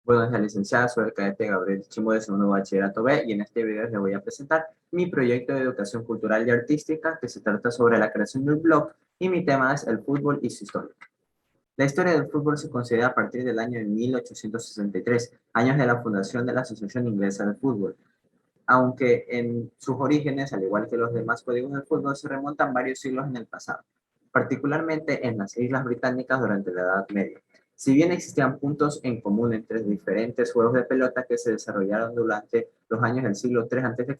Buenos días, licenciada. Soy el cadete Gabriel Chimo de segundo bachillerato B y en este video les voy a presentar mi proyecto de educación cultural y artística que se trata sobre la creación de un blog y mi tema es el fútbol y su historia. La historia del fútbol se considera a partir del año de 1863, años de la fundación de la Asociación Inglesa de Fútbol, aunque en sus orígenes, al igual que los demás códigos del fútbol, se remontan varios siglos en el pasado, particularmente en las Islas Británicas durante la Edad Media. Si bien existían puntos en común entre diferentes juegos de pelota que se desarrollaron durante los años del siglo III a.C.,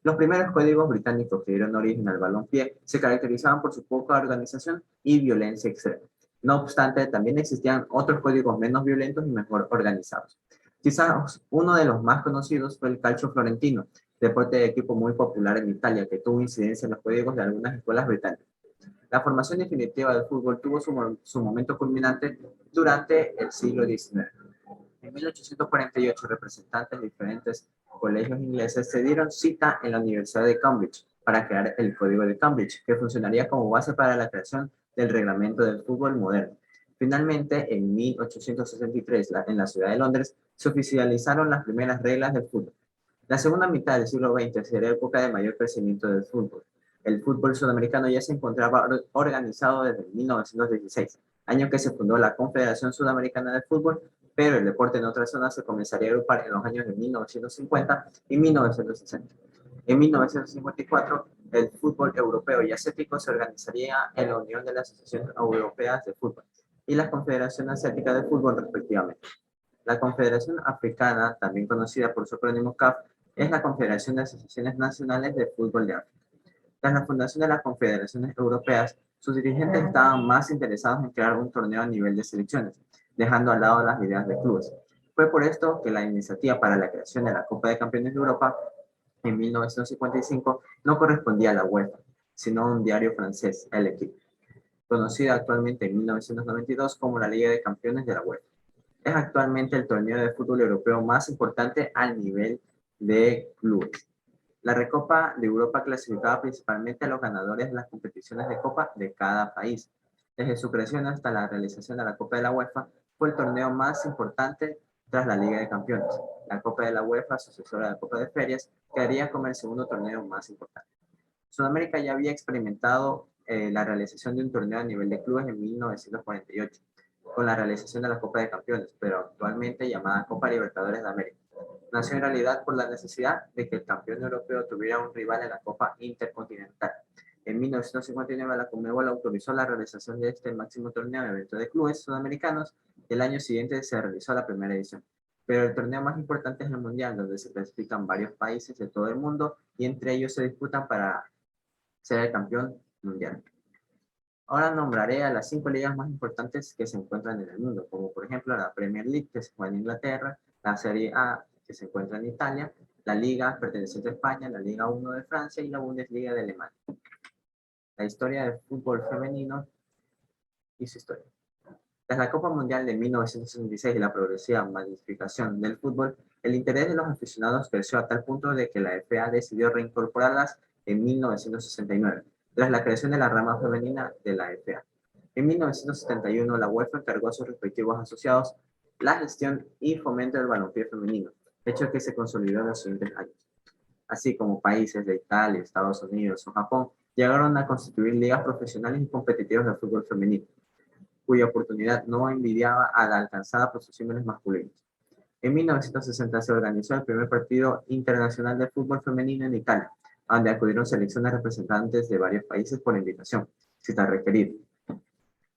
los primeros códigos británicos que dieron origen al balompié se caracterizaban por su poca organización y violencia extrema. No obstante, también existían otros códigos menos violentos y mejor organizados. Quizás uno de los más conocidos fue el calcio florentino, deporte de equipo muy popular en Italia, que tuvo incidencia en los códigos de algunas escuelas británicas. La formación definitiva del fútbol tuvo su momento culminante durante el siglo XIX. En 1848, representantes de diferentes colegios ingleses se dieron cita en la Universidad de Cambridge para crear el Código de Cambridge, que funcionaría como base para la creación del reglamento del fútbol moderno. Finalmente, en 1863, en la ciudad de Londres, se oficializaron las primeras reglas del fútbol. La segunda mitad del siglo XX sería época de mayor crecimiento del fútbol. El fútbol sudamericano ya se encontraba organizado desde 1916, año que se fundó la Confederación Sudamericana de Fútbol, pero el deporte en otras zonas se comenzaría a agrupar en los años de 1950 y 1960. En 1954, el fútbol europeo y asiático se organizaría en la Unión de las Asociaciones Europeas de Fútbol y la Confederación Asiática de Fútbol, respectivamente. La Confederación Africana, también conocida por su acrónimo CAF, es la Confederación de Asociaciones Nacionales de Fútbol de África. Tras la fundación de las confederaciones europeas, sus dirigentes estaban más interesados en crear un torneo a nivel de selecciones, dejando al lado las ideas de clubes. Fue por esto que la iniciativa para la creación de la Copa de Campeones de Europa en 1955 no correspondía a la UEFA, sino a un diario francés, El Equipe, conocida actualmente en 1992 como la Liga de Campeones de la UEFA. Es actualmente el torneo de fútbol europeo más importante al nivel de clubes. La Recopa de Europa clasificaba principalmente a los ganadores de las competiciones de Copa de cada país. Desde su creación hasta la realización de la Copa de la UEFA, fue el torneo más importante tras la Liga de Campeones. La Copa de la UEFA, sucesora de la Copa de Ferias, quedaría como el segundo torneo más importante. Sudamérica ya había experimentado la realización de un torneo a nivel de clubes en 1948, con la realización de la Copa de Campeones, pero actualmente llamada Copa Libertadores de América. Nació en realidad por la necesidad de que el campeón europeo tuviera un rival en la Copa Intercontinental. En 1959 la Conmebol autorizó la realización de este máximo torneo de evento de clubes sudamericanos y el año siguiente se realizó la primera edición. Pero el torneo más importante es el Mundial, donde se clasifican varios países de todo el mundo y entre ellos se disputan para ser el campeón mundial. Ahora nombraré a las 5 ligas más importantes que se encuentran en el mundo, como por ejemplo la Premier League, que se juega en Inglaterra, la Serie A, que se encuentra en Italia, la Liga perteneciente a España, la Liga 1 de Francia y la Bundesliga de Alemania. La historia del fútbol femenino y su historia. Tras la Copa Mundial de 1966 y la progresiva masificación del fútbol, el interés de los aficionados creció a tal punto de que la FA decidió reincorporarlas en 1969, tras la creación de la rama femenina de la FA. En 1971, la UEFA encargó a sus respectivos asociados la gestión y fomento del balompié femenino, hecho que se consolidó en los siguientes años. Así como países de Italia, Estados Unidos o Japón llegaron a constituir ligas profesionales y competitivas de fútbol femenino, cuya oportunidad no envidiaba a la alcanzada por sus símiles masculinos. En 1960 se organizó el primer partido internacional de fútbol femenino en Italia, donde acudieron selecciones representantes de varios países por invitación, si está requerido.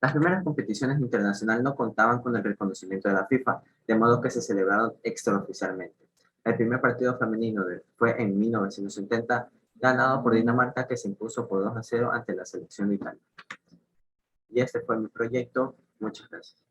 Las primeras competiciones internacionales no contaban con el reconocimiento de la FIFA, de modo que se celebraron extraoficialmente. El primer partido femenino fue en 1970, ganado por Dinamarca, que se impuso por 2-0 ante la selección de Italia. Y este fue mi proyecto. Muchas gracias.